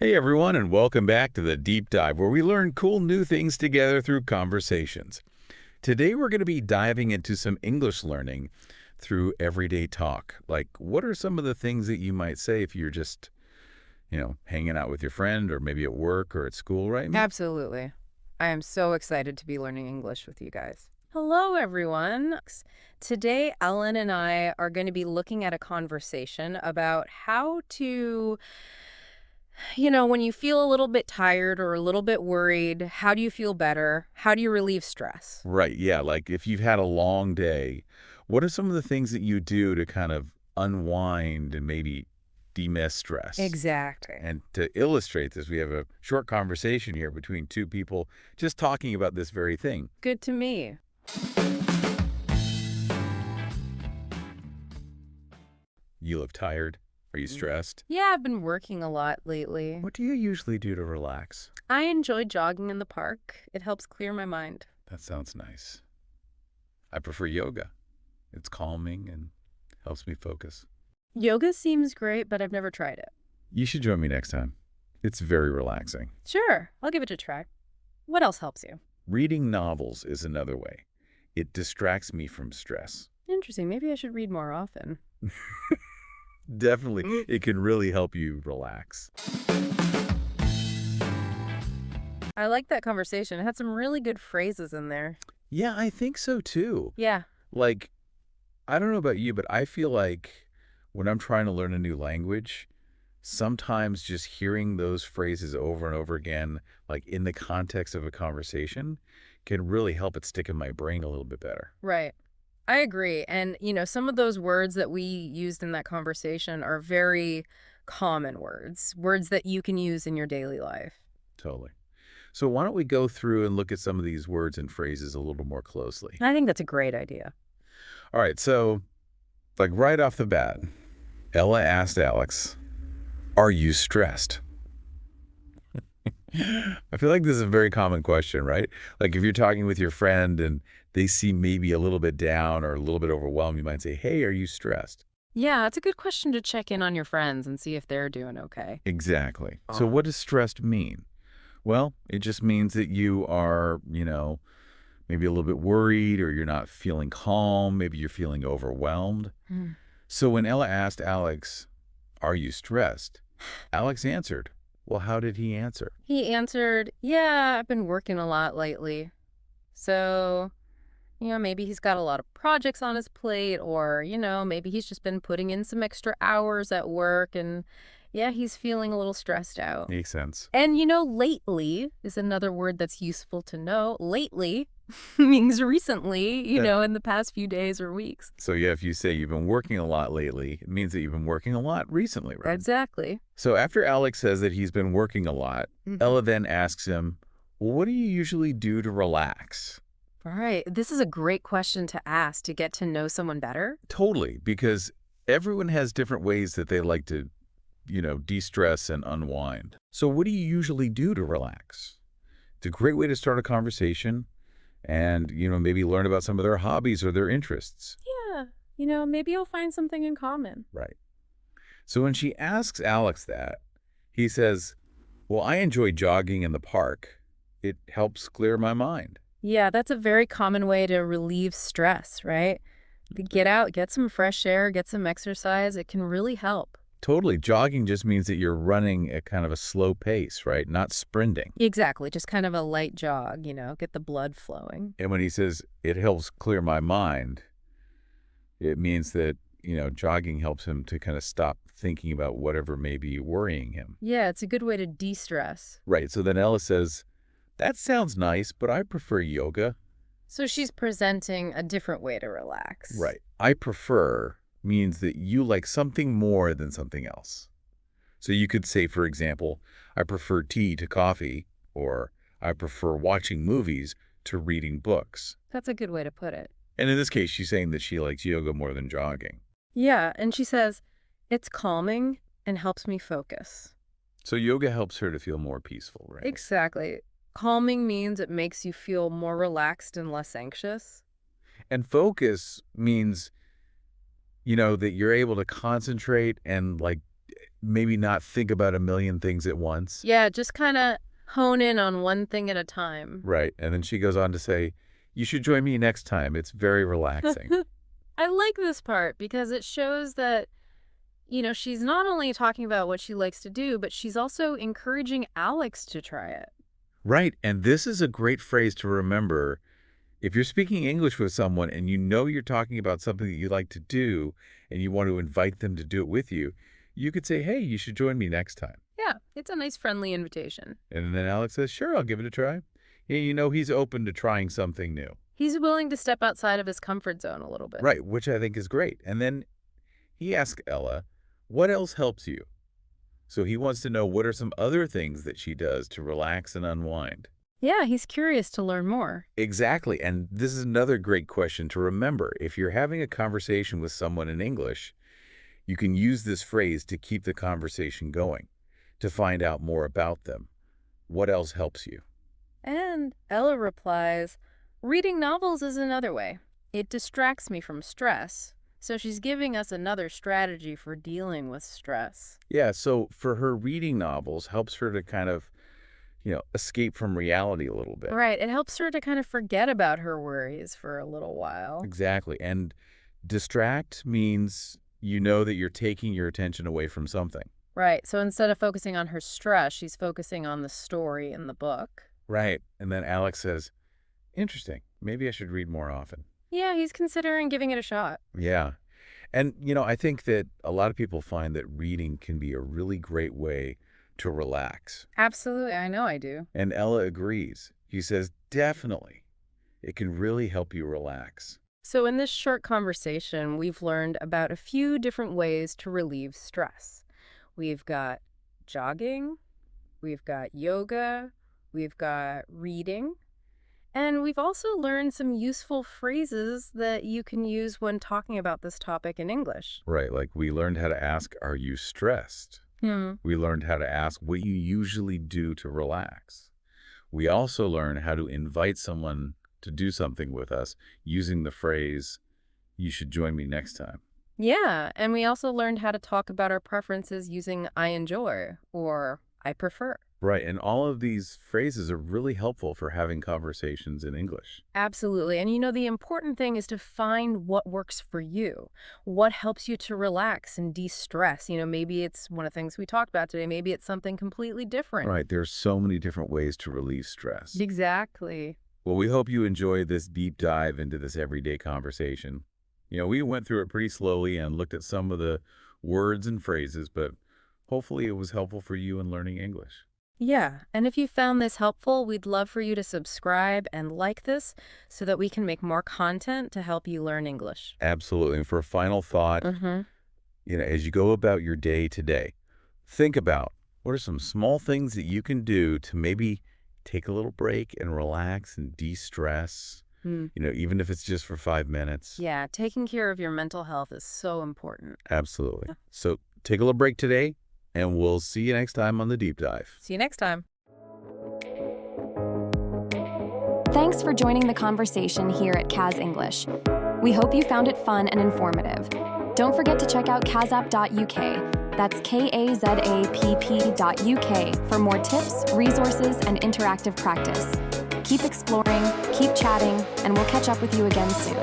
Hey everyone, and welcome back to the Deep Dive, where we learn cool new things together through conversations. Today we're going to be diving into some English learning through everyday talk. Like, what are some of the things that you might say if you're just, hanging out with your friend or maybe at work or at school, right? Absolutely. I am so excited to be learning English with you guys. Hello, everyone. Today, Ellen and I are going to be looking at a conversation about how to, when you feel a little bit tired or a little bit worried, how do you feel better? How do you relieve stress? Right, yeah, like if you've had a long day, what are some of the things that you do to kind of unwind and maybe de-miss stress? Exactly. And to illustrate this, we have a short conversation here between two people just talking about this very thing. Good to me. You look tired. Are you stressed? Yeah, I've been working a lot lately. What do you usually do to relax? I enjoy jogging in the park. It helps clear my mind. That sounds nice. I prefer yoga. It's calming and helps me focus. Yoga seems great, but I've never tried it. You should join me next time. It's very relaxing. Sure, I'll give it a try. What else helps you? Reading novels is another way. It distracts me from stress. Interesting. Maybe I should read more often. Definitely, it can really help you relax. I like that conversation. It had some really good phrases in there. Yeah, I think so too. Yeah. Like, I don't know about you, but I feel like when I'm trying to learn a new language, sometimes just hearing those phrases over and over again, like in the context of a conversation, can really help it stick in my brain a little bit better. Right. I agree. And, some of those words that we used in that conversation are very common words that you can use in your daily life. Totally. So why don't we go through and look at some of these words and phrases a little more closely? I think that's a great idea. All right, so like right off the bat, Ella asked Alex, "Are you stressed?" I feel like this is a very common question, right? Like if you're talking with your friend and they seem maybe a little bit down or a little bit overwhelmed, you might say, "Hey, are you stressed?" Yeah, it's a good question to check in on your friends and see if they're doing okay. Exactly. So what does stressed mean? Well, it just means that you are, maybe a little bit worried or you're not feeling calm. Maybe you're feeling overwhelmed. Hmm. So when Ella asked Alex, "Are you stressed?" Alex answered. Well, how did he answer? He answered, yeah, I've been working a lot lately. So, maybe he's got a lot of projects on his plate, or, maybe he's just been putting in some extra hours at work, and yeah, he's feeling a little stressed out. Makes sense. And, lately is another word that's useful to know. Lately means recently, in the past few days or weeks. So yeah, if you say you've been working a lot lately, it means that you've been working a lot recently, right? Exactly. So after Alex says that he's been working a lot, Mhm. Ella then asks him, well, what do you usually do to relax? All right. This is a great question to ask to get to know someone better. Totally, because everyone has different ways that they like to, de-stress and unwind. So what do you usually do to relax? It's a great way to start a conversation and, maybe learn about some of their hobbies or their interests. Yeah. Maybe you'll find something in common. Right. So when she asks Alex that, he says, well, I enjoy jogging in the park. It helps clear my mind. Yeah, that's a very common way to relieve stress, right? To get out, get some fresh air, get some exercise. It can really help. Totally. Jogging just means that you're running at kind of a slow pace, right? Not sprinting. Exactly. Just kind of a light jog, get the blood flowing. And when he says it helps clear my mind, it means that, jogging helps him to kind of stop thinking about whatever may be worrying him. Yeah, it's a good way to de-stress. Right. So then Ella says, that sounds nice, but I prefer yoga. So she's presenting a different way to relax. Right. I prefer means that you like something more than something else. So you could say, for example, I prefer tea to coffee, or I prefer watching movies to reading books. That's a good way to put it. And in this case, she's saying that she likes yoga more than jogging. Yeah, and she says, it's calming and helps me focus. So yoga helps her to feel more peaceful, right? Exactly. Calming means it makes you feel more relaxed and less anxious. And focus means, that you're able to concentrate and like maybe not think about a million things at once. Yeah, just kind of hone in on one thing at a time. Right. And then she goes on to say, you should join me next time. It's very relaxing. I like this part because it shows that, she's not only talking about what she likes to do, but she's also encouraging Alex to try it. Right. And this is a great phrase to remember. If you're speaking English with someone and you know you're talking about something that you like to do and you want to invite them to do it with you, you could say, hey, you should join me next time. Yeah, it's a nice friendly invitation. And then Alex says, sure, I'll give it a try. Yeah, he's open to trying something new. He's willing to step outside of his comfort zone a little bit. Right, which I think is great. And then he asks Ella, what else helps you? So he wants to know what are some other things that she does to relax and unwind. Yeah, he's curious to learn more. Exactly. And this is another great question to remember. If you're having a conversation with someone in English, you can use this phrase to keep the conversation going, to find out more about them. What else helps you? And Ella replies, reading novels is another way. It distracts me from stress. So she's giving us another strategy for dealing with stress. Yeah, so for her, reading novels helps her to kind of, escape from reality a little bit. Right. It helps her to kind of forget about her worries for a little while. Exactly. And distract means you know that you're taking your attention away from something. Right. So instead of focusing on her stress, she's focusing on the story in the book. Right. And then Alex says, interesting. Maybe I should read more often. Yeah, he's considering giving it a shot. Yeah. And, I think that a lot of people find that reading can be a really great way to relax. Absolutely. I know I do. And Ella agrees. He says, definitely. It can really help you relax. So in this short conversation, we've learned about a few different ways to relieve stress. We've got jogging, we've got yoga, we've got reading, and we've also learned some useful phrases that you can use when talking about this topic in English. Right, like we learned how to ask, are you stressed? We learned how to ask what you usually do to relax. We also learned how to invite someone to do something with us using the phrase, you should join me next time. Yeah, and we also learned how to talk about our preferences using I enjoy or I prefer. Right, and all of these phrases are really helpful for having conversations in English. Absolutely. And the important thing is to find what works for you, what helps you to relax and de-stress. Maybe it's one of the things we talked about today. Maybe it's something completely different. Right, there's so many different ways to relieve stress. Exactly. Well, we hope you enjoyed this deep dive into this everyday conversation. We went through it pretty slowly and looked at some of the words and phrases, but hopefully it was helpful for you in learning English. Yeah, and if you found this helpful, we'd love for you to subscribe and like this so that we can make more content to help you learn English. Absolutely. And for a final thought, as you go about your day today, think about what are some small things that you can do to maybe take a little break and relax and de-stress, even if it's just for 5 minutes. Yeah, taking care of your mental health is so important. Absolutely. So take a little break today, and we'll see you next time on The Deep Dive. See you next time. Thanks for joining the conversation here at Kaz English. We hope you found it fun and informative. Don't forget to check out kazapp.uk. That's kazapp.uk for more tips, resources, and interactive practice. Keep exploring, keep chatting, and we'll catch up with you again soon.